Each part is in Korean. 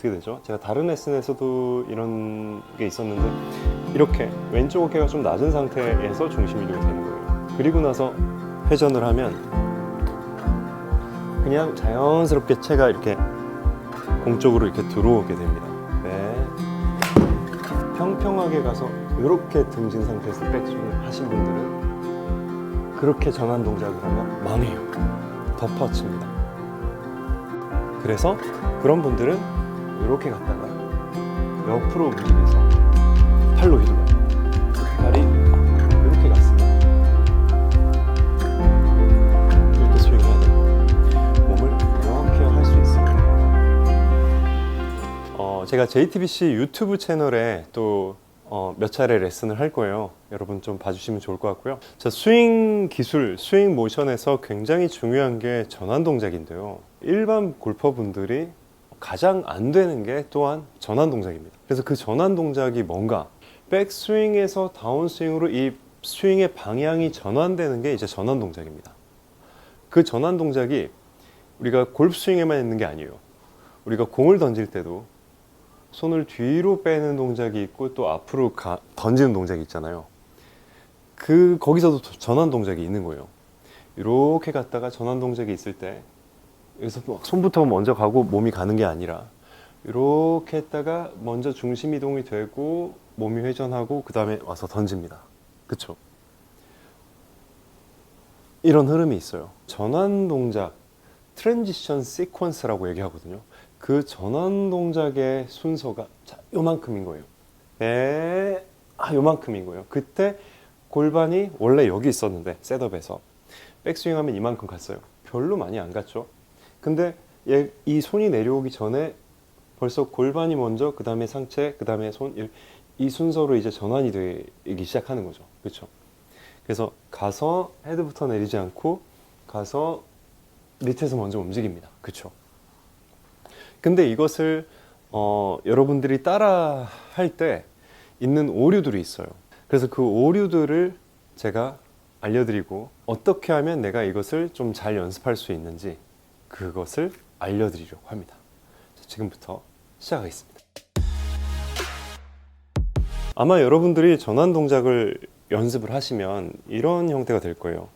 어떻게 되죠? 제가 다른 레슨에서도 이런 게 있었는데 이렇게 왼쪽 어깨가 좀 낮은 상태에서 중심 이동이 되는 거예요. 그리고 나서 회전을 하면 그냥 자연스럽게 체가 이렇게 공 쪽으로 이렇게 들어오게 됩니다. 네. 평평하게 가서 이렇게 등진 상태에서 백스윙을 하신 분들은 그렇게 전환 동작을 하면 망해요. 덮어칩니다. 그래서 그런 분들은 이렇게 갔다가 옆으로 움직여서 팔로 휘둘러요. 팔이 이렇게 갔으면 이렇게 스윙해야 돼요. 몸을 이렇게 할 수 있습니다. 제가 JTBC 유튜브 채널에 또 몇 차례 레슨을 할 거예요. 여러분 좀 봐주시면 좋을 것 같고요. 자, 스윙 기술, 스윙 모션에서 굉장히 중요한 게 전환 동작인데요. 일반 골퍼분들이 가장 안 되는 게 또한 전환 동작입니다. 그래서 그 전환 동작이 뭔가? 백스윙에서 다운스윙으로 이 스윙의 방향이 전환되는 게 이제 전환 동작입니다. 그 전환 동작이 우리가 골프 스윙에만 있는 게 아니에요. 우리가 공을 던질 때도 손을 뒤로 빼는 동작이 있고 또 앞으로 던지는 동작이 있잖아요. 거기서도 전환 동작이 있는 거예요. 이렇게 갔다가 전환 동작이 있을 때 여기서 막 손부터 먼저 가고 몸이 가는 게 아니라 이렇게 했다가 먼저 중심 이동이 되고 몸이 회전하고 그 다음에 와서 던집니다. 그쵸? 이런 흐름이 있어요. 전환 동작, 트랜지션 시퀀스라고 얘기하거든요. 그 전환 동작의 순서가 요만큼인 거예요. 요만큼인 거예요. 그때 골반이 원래 여기 있었는데 셋업에서 백스윙 하면 이만큼 갔어요. 별로 많이 안 갔죠. 근데 이 손이 내려오기 전에 벌써 골반이 먼저, 그 다음에 상체, 그 다음에 손, 이 순서로 이제 전환이 되기 시작하는 거죠. 그렇죠? 그래서 가서 헤드부터 내리지 않고 가서 밑에서 먼저 움직입니다. 그렇죠? 근데 이것을 여러분들이 따라 할 때 있는 오류들이 있어요. 그래서 그 오류들을 제가 알려드리고 어떻게 하면 내가 이것을 좀 잘 연습할 수 있는지 그것을 알려드리려고 합니다. 지금부터 시작하겠습니다. 아마 여러분들이 전환 동작을 연습을 하시면 이런 형태가 될 거예요.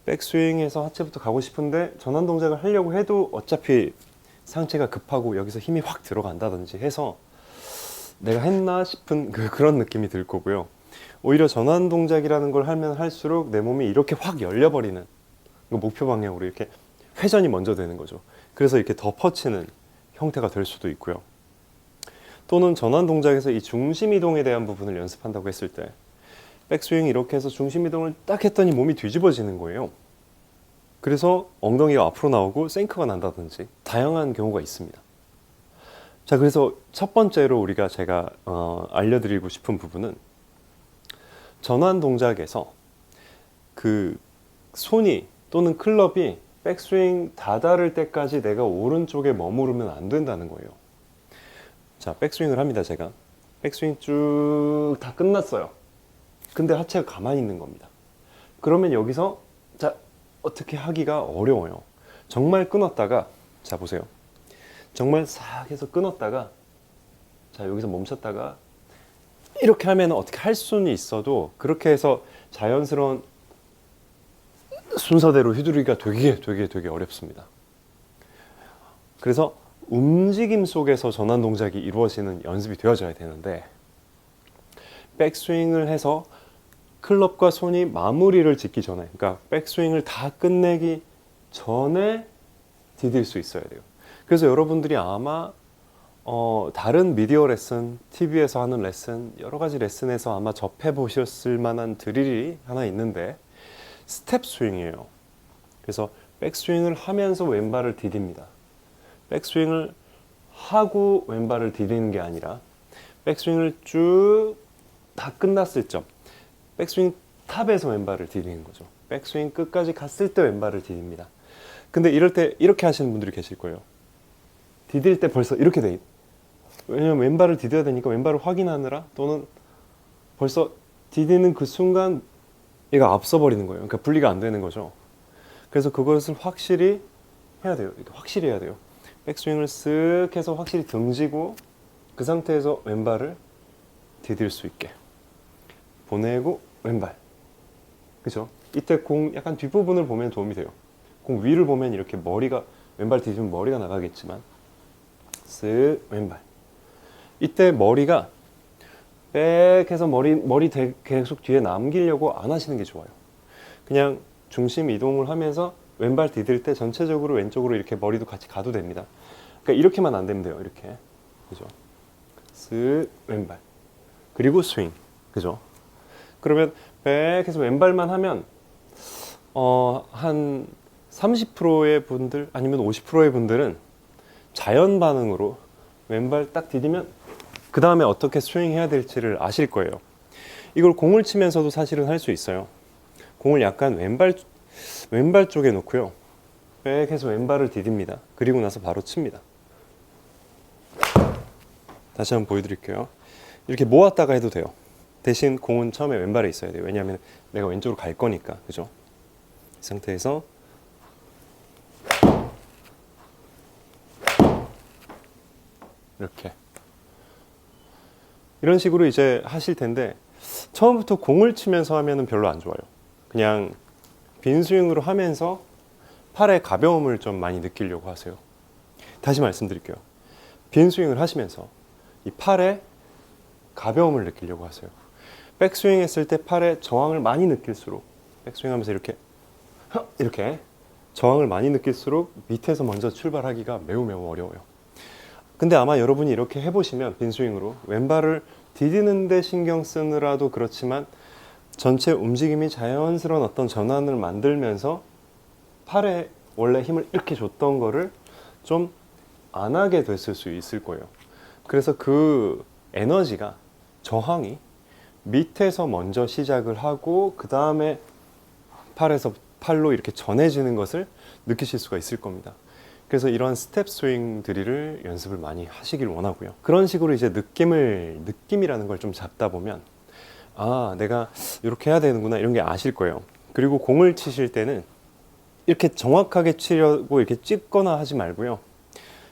백스윙에서 하체부터 가고 싶은데 전환 동작을 하려고 해도 어차피 상체가 급하고 여기서 힘이 확 들어간다든지 해서 내가 했나 싶은 그런 느낌이 들 거고요. 오히려 전환 동작이라는 걸 하면 할수록 내 몸이 이렇게 확 열려버리는 목표 방향으로 이렇게 회전이 먼저 되는 거죠. 그래서 이렇게 덮어치는 형태가 될 수도 있고요. 또는 전환 동작에서 이 중심 이동에 대한 부분을 연습한다고 했을 때 백스윙 이렇게 해서 중심 이동을 딱 했더니 몸이 뒤집어지는 거예요. 그래서 엉덩이가 앞으로 나오고 생크가 난다든지 다양한 경우가 있습니다. 자, 그래서 첫 번째로 제가 알려드리고 싶은 부분은 전환 동작에서 그 손이 또는 클럽이 백스윙 다다를 때까지 내가 오른쪽에 머무르면 안 된다는 거예요. 자, 백스윙을 합니다. 제가 백스윙 쭉 다 끝났어요. 근데 하체가 가만히 있는 겁니다. 그러면 여기서 자, 어떻게 하기가 어려워요. 정말 끊었다가, 자 보세요. 정말 싹 해서 끊었다가, 자 여기서 멈췄다가 이렇게 하면 어떻게 할 수는 있어도 그렇게 해서 자연스러운 순서대로 휘두르기가 되게 어렵습니다. 그래서 움직임 속에서 전환 동작이 이루어지는 연습이 되어져야 되는데 백스윙을 해서 클럽과 손이 마무리를 짓기 전에, 그러니까 백스윙을 다 끝내기 전에 디딜 수 있어야 돼요. 그래서 여러분들이 아마 다른 미디어 레슨, TV에서 하는 레슨, 여러 가지 레슨에서 아마 접해 보셨을 만한 드릴이 하나 있는데 스텝 스윙이에요. 그래서 백스윙을 하면서 왼발을 디딥니다. 백스윙을 하고 왼발을 디디는 게 아니라 백스윙을 쭉 다 끝났을 점, 백스윙 탑에서 왼발을 디디는 거죠. 백스윙 끝까지 갔을 때 왼발을 디딥니다. 근데 이럴 때 이렇게 하시는 분들이 계실 거예요. 디딜 때 벌써 이렇게 돼. 왜냐면 왼발을 디뎌야 되니까 왼발을 확인하느라, 또는 벌써 디디는 그 순간 얘가 앞서 버리는 거예요. 그러니까 분리가 안 되는 거죠. 그래서 그것을 확실히 해야 돼요. 확실히 해야 돼요. 백스윙을 쓱 해서 확실히 등지고 그 상태에서 왼발을 디딜 수 있게 보내고 왼발. 그죠? 이때 공 약간 뒷부분을 보면 도움이 돼요. 공 위를 보면 이렇게 머리가, 왼발 디디면 머리가 나가겠지만 쓱 왼발. 이때 머리가 백해서 머리 계속 뒤에 남기려고 안 하시는 게 좋아요. 그냥 중심 이동을 하면서 왼발 디딜 때 전체적으로 왼쪽으로 이렇게 머리도 같이 가도 됩니다. 그러니까 이렇게만 안 되면 돼요. 이렇게. 그죠? 쓱 왼발. 그리고 스윙. 그죠? 그러면 백해서 왼발만 하면 한 30%의 분들 아니면 50%의 분들은 자연 반응으로 왼발 딱 디디면 그 다음에 어떻게 스윙해야 될지를 아실 거예요. 이걸 공을 치면서도 사실은 할 수 있어요. 공을 약간 왼발 쪽에 놓고요. 백해서 왼발을 디딥니다. 그리고 나서 바로 칩니다. 다시 한번 보여드릴게요. 이렇게 모았다가 해도 돼요. 대신 공은 처음에 왼발에 있어야 돼요. 왜냐하면 내가 왼쪽으로 갈 거니까. 그죠? 이 상태에서 이렇게 이런 식으로 이제 하실 텐데, 처음부터 공을 치면서 하면은 별로 안 좋아요. 그냥 빈 스윙으로 하면서 팔의 가벼움을 좀 많이 느끼려고 하세요. 다시 말씀드릴게요. 빈 스윙을 하시면서 이 팔의 가벼움을 느끼려고 하세요. 백스윙 했을 때 팔의 저항을 많이 느낄수록, 백스윙 하면서 이렇게 저항을 많이 느낄수록 밑에서 먼저 출발하기가 매우 어려워요. 근데 아마 여러분이 이렇게 해보시면 빈스윙으로 왼발을 디디는데 신경 쓰느라도 그렇지만 전체 움직임이 자연스러운 어떤 전환을 만들면서 팔에 원래 힘을 이렇게 줬던 거를 좀 안 하게 됐을 수 있을 거예요. 그래서 그 에너지가, 저항이 밑에서 먼저 시작을 하고 그 다음에 팔로 이렇게 전해지는 것을 느끼실 수가 있을 겁니다. 그래서 이런 스텝 스윙 드릴을 연습을 많이 하시길 원하고요. 그런 식으로 이제 느낌이라는 걸 좀 잡다 보면, 아, 내가 이렇게 해야 되는구나, 이런 게 아실 거예요. 그리고 공을 치실 때는 이렇게 정확하게 치려고 이렇게 찍거나 하지 말고요.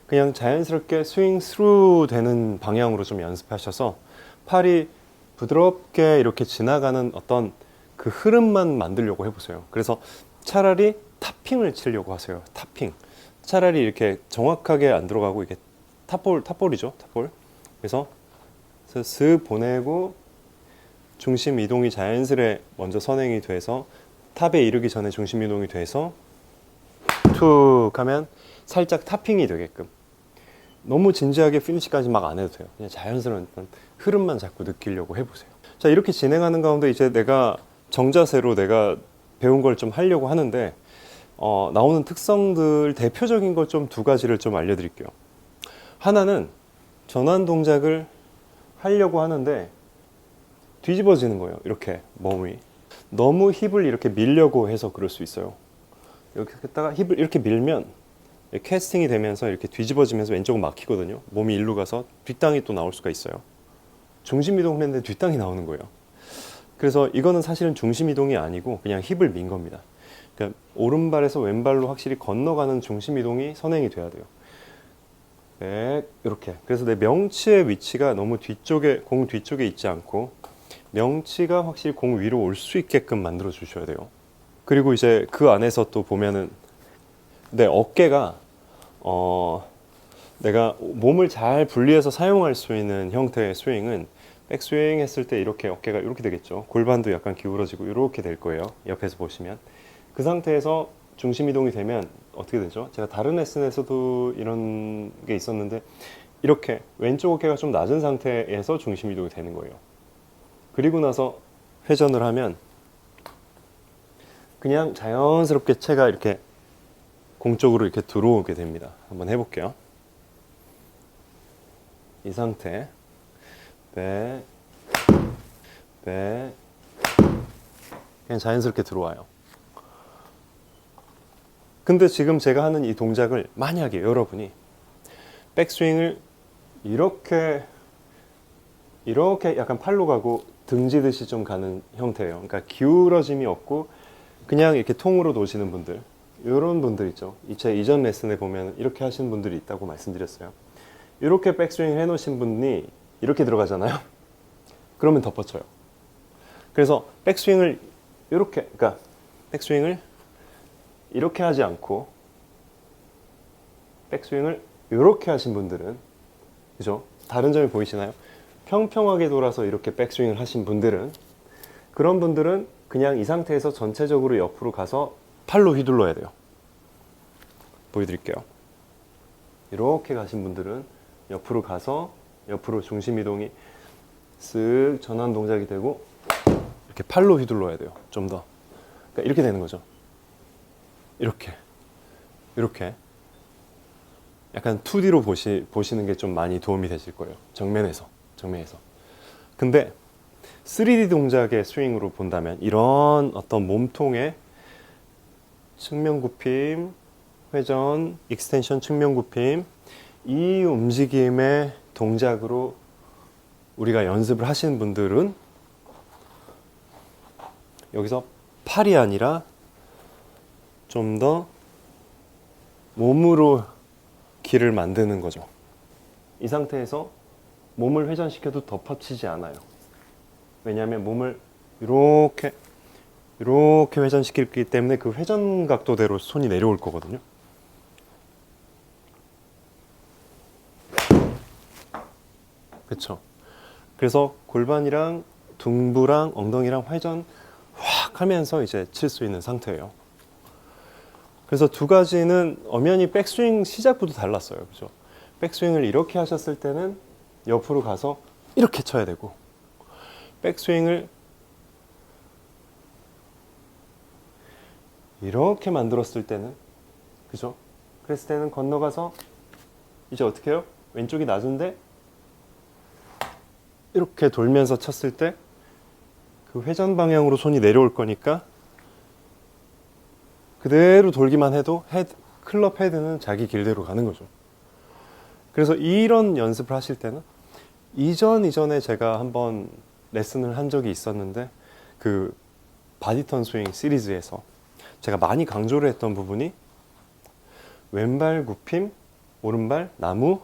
그냥 자연스럽게 스윙 스루 되는 방향으로 좀 연습하셔서 팔이 부드럽게 이렇게 지나가는 어떤 그 흐름만 만들려고 해보세요. 그래서 차라리 탑핑을 치려고 하세요. 탑핑. 차라리 이렇게 정확하게 안 들어가고 이게 탑볼이죠. 탑볼. 그래서 슥 보내고 중심 이동이 자연스레 먼저 선행이 돼서 탑에 이르기 전에 중심 이동이 돼서 툭 하면 살짝 탑핑이 되게끔. 너무 진지하게 피니시까지 막 안 해도 돼요. 그냥 자연스러운 흐름만 자꾸 느끼려고 해보세요. 자, 이렇게 진행하는 가운데 이제 내가 정자세로 내가 배운 걸 좀 하려고 하는데, 나오는 특성들 대표적인 것 좀 두 가지를 좀 알려드릴게요. 하나는 전환 동작을 하려고 하는데 뒤집어지는 거예요. 이렇게 몸이 너무 힙을 이렇게 밀려고 해서 그럴 수 있어요. 이렇게 했다가 힙을 이렇게 밀면 캐스팅이 되면서 이렇게 뒤집어지면서 왼쪽은 막히거든요. 몸이 일로 가서 뒷땅이 또 나올 수가 있어요. 중심 이동을 했는데 뒷땅이 나오는 거예요. 그래서 이거는 사실은 중심 이동이 아니고 그냥 힙을 민 겁니다. 그러니까 오른발에서 왼발로 확실히 건너가는 중심 이동이 선행이 돼야 돼요. 이렇게. 그래서 내 명치의 위치가 너무 공 뒤쪽에 있지 않고 명치가 확실히 공 위로 올 수 있게끔 만들어 주셔야 돼요. 그리고 이제 그 안에서 또 보면은 내 어깨가 내가 몸을 잘 분리해서 사용할 수 있는 형태의 스윙은 백스윙 했을 때 이렇게 어깨가 이렇게 되겠죠. 골반도 약간 기울어지고 이렇게 될 거예요. 옆에서 보시면. 그 상태에서 중심 이동이 되면 어떻게 되죠? 제가 다른 레슨에서도 이런 게 있었는데 이렇게 왼쪽 어깨가 좀 낮은 상태에서 중심 이동이 되는 거예요. 그리고 나서 회전을 하면 그냥 자연스럽게 채가 이렇게 공 쪽으로 이렇게 들어오게 됩니다. 한번 해볼게요. 이 상태. 그냥 자연스럽게 들어와요. 근데 지금 제가 하는 이 동작을 만약에 여러분이 백스윙을 이렇게 약간 팔로 가고 등지듯이 좀 가는 형태예요. 그러니까 기울어짐이 없고 그냥 이렇게 통으로 놓으시는 분들, 이런 분들 있죠. 제 이전 레슨에 보면 이렇게 하시는 분들이 있다고 말씀드렸어요. 이렇게 백스윙 해놓으신 분이 이렇게 들어가잖아요. 그러면 덮어쳐요. 그래서 백스윙을 이렇게, 그러니까 백스윙을 이렇게 하지 않고 백스윙을 이렇게 하신 분들은, 그죠? 다른 점이 보이시나요? 평평하게 돌아서 이렇게 백스윙을 하신 분들은, 그런 분들은 그냥 이 상태에서 전체적으로 옆으로 가서 팔로 휘둘러야 돼요. 보여드릴게요. 이렇게 가신 분들은 옆으로 가서 옆으로 중심 이동이 쓱 전환 동작이 되고 이렇게 팔로 휘둘러야 돼요. 좀 더. 그러니까 이렇게 되는 거죠. 이렇게. 약간 2D로 보시는 게 좀 많이 도움이 되실 거예요. 정면에서. 근데 3D 동작의 스윙으로 본다면 이런 어떤 몸통의 측면 굽힘, 회전, 익스텐션 측면 굽힘, 이 움직임의 동작으로 우리가 연습을 하시는 분들은 여기서 팔이 아니라 좀 더 몸으로 길을 만드는 거죠. 이 상태에서 몸을 회전시켜도 덮어치지 않아요. 왜냐하면 몸을 이렇게 회전시키기 때문에 그 회전 각도대로 손이 내려올 거거든요. 그렇죠. 그래서 골반이랑 둥부랑 엉덩이랑 회전 확 하면서 이제 칠 수 있는 상태예요. 그래서 두 가지는 엄연히 백스윙 시작부터 달랐어요. 그죠? 백스윙을 이렇게 하셨을 때는 옆으로 가서 이렇게 쳐야 되고, 백스윙을 이렇게 만들었을 때는, 그죠? 그랬을 때는 건너가서 이제 어떻게 해요? 왼쪽이 낮은데 이렇게 돌면서 쳤을 때 그 회전 방향으로 손이 내려올 거니까 그대로 돌기만 해도 클럽 헤드는 자기 길대로 가는 거죠. 그래서 이런 연습을 하실 때는 이전에 제가 한번 레슨을 한 적이 있었는데, 그 바디턴 스윙 시리즈에서 제가 많이 강조를 했던 부분이 왼발 굽힘, 오른발 나무,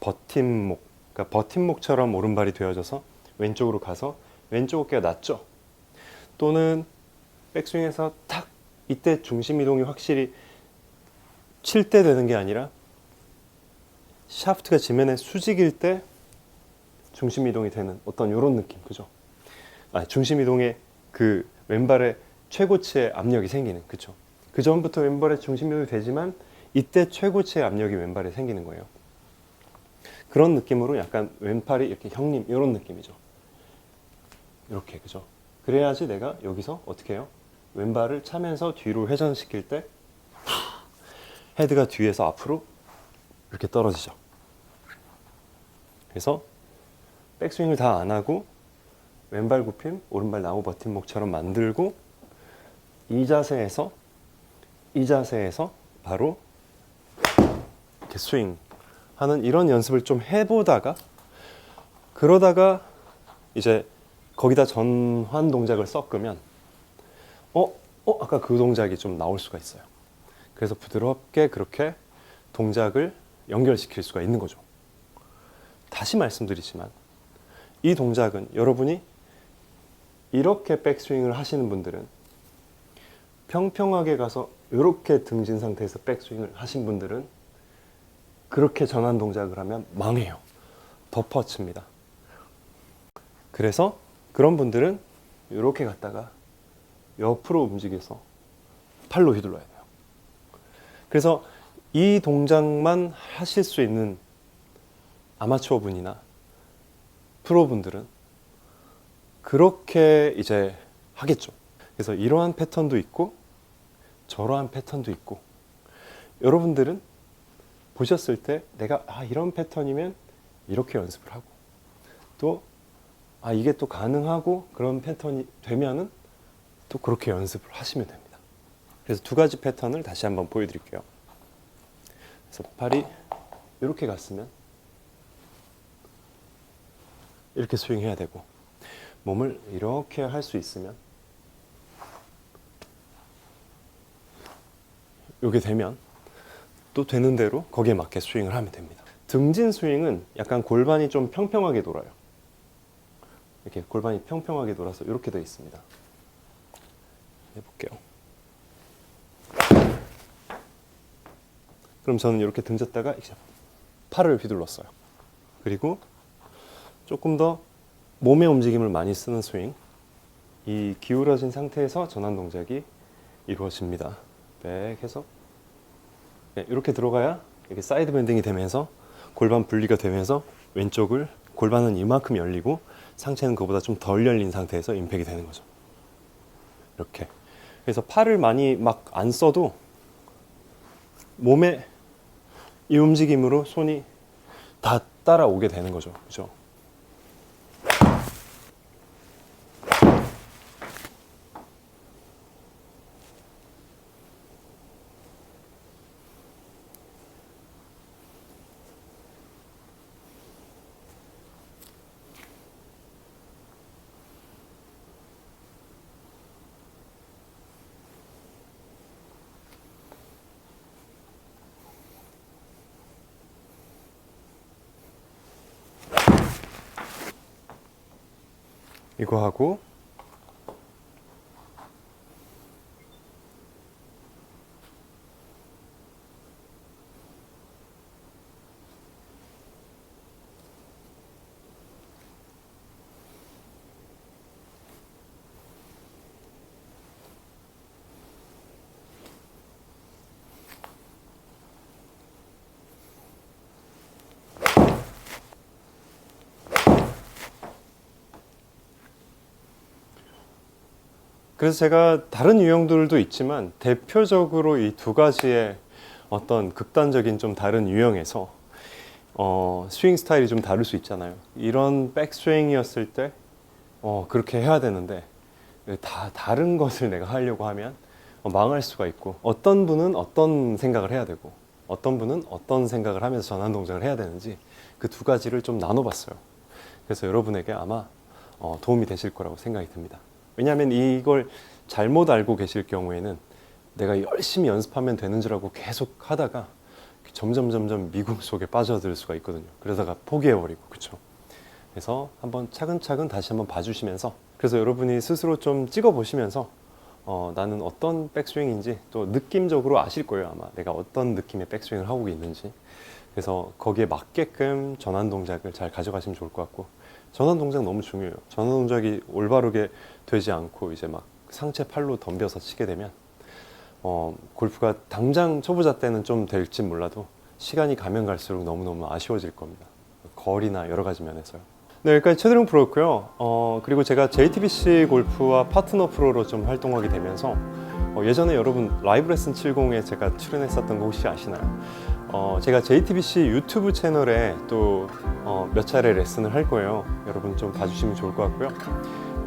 버팀목, 그러니까 버팀목처럼 오른발이 되어져서 왼쪽으로 가서 왼쪽 어깨가 낮죠. 또는 백스윙에서 탁 이때 중심 이동이 확실히 칠 때 되는 게 아니라 샤프트가 지면에 수직일 때 중심 이동이 되는 어떤 이런 느낌, 그죠? 중심 이동에 그 왼발의 최고치의 압력이 생기는, 그죠? 그 전부터 왼발에 중심 이동이 되지만 이때 최고치의 압력이 왼발에 생기는 거예요. 그런 느낌으로 약간 왼팔이 이렇게 형님 이런 느낌이죠. 이렇게, 그죠? 그래야지 내가 여기서 어떻게 해요? 왼발을 차면서 뒤로 회전시킬 때 헤드가 뒤에서 앞으로 이렇게 떨어지죠. 그래서 백스윙을 다 안 하고 왼발 굽힘, 오른발 나무 버팀목처럼 만들고 이 자세에서 바로 이렇게 스윙 하는 이런 연습을 좀 해보다가, 그러다가 이제 거기다 전환 동작을 섞으면 아까 그 동작이 좀 나올 수가 있어요. 그래서 부드럽게 그렇게 동작을 연결시킬 수가 있는 거죠. 다시 말씀드리지만 이 동작은 여러분이 이렇게 백스윙을 하시는 분들은, 평평하게 가서 이렇게 등진 상태에서 백스윙을 하신 분들은 그렇게 전환 동작을 하면 망해요. 덮어칩니다. 그래서 그런 분들은 이렇게 갔다가 옆으로 움직여서 팔로 휘둘러야 돼요. 그래서 이 동작만 하실 수 있는 아마추어 분이나 프로 분들은 그렇게 이제 하겠죠. 그래서 이러한 패턴도 있고 저러한 패턴도 있고, 여러분들은 보셨을 때 내가 이런 패턴이면 이렇게 연습을 하고, 또 이게 또 가능하고 그런 패턴이 되면은 또 그렇게 연습을 하시면 됩니다. 그래서 두 가지 패턴을 다시 한번 보여드릴게요. 그래서 팔이 이렇게 갔으면 이렇게 스윙해야 되고, 몸을 이렇게 할 수 있으면 요게 되면 또 되는 대로 거기에 맞게 스윙을 하면 됩니다. 등진 스윙은 약간 골반이 좀 평평하게 돌아요. 이렇게 골반이 평평하게 돌아서 이렇게 되어 있습니다. 해볼게요. 그럼 저는 이렇게 등졌다가 팔을 휘둘렀어요. 그리고 조금 더 몸의 움직임을 많이 쓰는 스윙, 이 기울어진 상태에서 전환 동작이 이루어집니다. 백 해서 이렇게 들어가야 이렇게 사이드 밴딩이 되면서 골반 분리가 되면서 왼쪽을 골반은 이만큼 열리고 상체는 그보다 좀 덜 열린 상태에서 임팩이 되는 거죠. 이렇게. 그래서 팔을 많이 막 안 써도 몸의 이 움직임으로 손이 다 따라오게 되는 거죠. 그죠? 이거 하고 그래서 제가 다른 유형들도 있지만 대표적으로 이 두 가지의 어떤 극단적인 좀 다른 유형에서 스윙 스타일이 좀 다를 수 있잖아요. 이런 백스윙이었을 때 그렇게 해야 되는데 다 다른 것을 내가 하려고 하면 망할 수가 있고, 어떤 분은 어떤 생각을 해야 되고 어떤 분은 어떤 생각을 하면서 전환 동작을 해야 되는지 그 두 가지를 좀 나눠봤어요. 그래서 여러분에게 아마 도움이 되실 거라고 생각이 듭니다. 왜냐하면 이걸 잘못 알고 계실 경우에는 내가 열심히 연습하면 되는 줄 알고 계속 하다가 점점 미궁 속에 빠져들 수가 있거든요. 그러다가 포기해버리고, 그쵸? 그래서 한번 차근차근 다시 한번 봐주시면서, 그래서 여러분이 스스로 좀 찍어보시면서 나는 어떤 백스윙인지 또 느낌적으로 아실 거예요. 아마 내가 어떤 느낌의 백스윙을 하고 있는지. 그래서 거기에 맞게끔 전환 동작을 잘 가져가시면 좋을 것 같고, 전환 동작 너무 중요해요. 전환 동작이 올바르게 되지 않고 이제 막 상체 팔로 덤벼서 치게 되면 골프가 당장 초보자 때는 좀 될지 몰라도 시간이 가면 갈수록 너무너무 아쉬워질 겁니다. 거리나 여러 가지 면에서요. 네, 여기까지 최드룡 프로였고요. 그리고 제가 JTBC 골프와 파트너 프로로 좀 활동하게 되면서 예전에 여러분 라이브 레슨 70에 제가 출연했었던 거 혹시 아시나요? 제가 JTBC 유튜브 채널에 또 몇 차례 레슨을 할 거예요. 여러분 좀 봐주시면 좋을 것 같고요.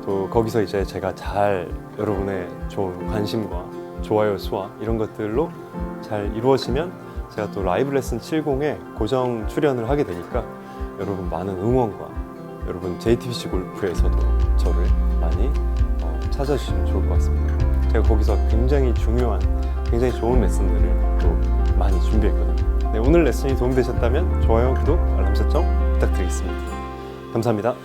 또 거기서 이제 제가 잘 여러분의 좋은 관심과 좋아요 수와 이런 것들로 잘 이루어지면 제가 또 라이브 레슨 70에 고정 출연을 하게 되니까 여러분 많은 응원과 여러분 JTBC 골프에서도 저를 많이 찾아주시면 좋을 것 같습니다. 제가 거기서 굉장히 중요한, 굉장히 좋은 레슨들을 또 많이 준비했거든요. 네, 오늘 레슨이 도움되셨다면 좋아요, 구독, 알람 설정 부탁드리겠습니다. 감사합니다.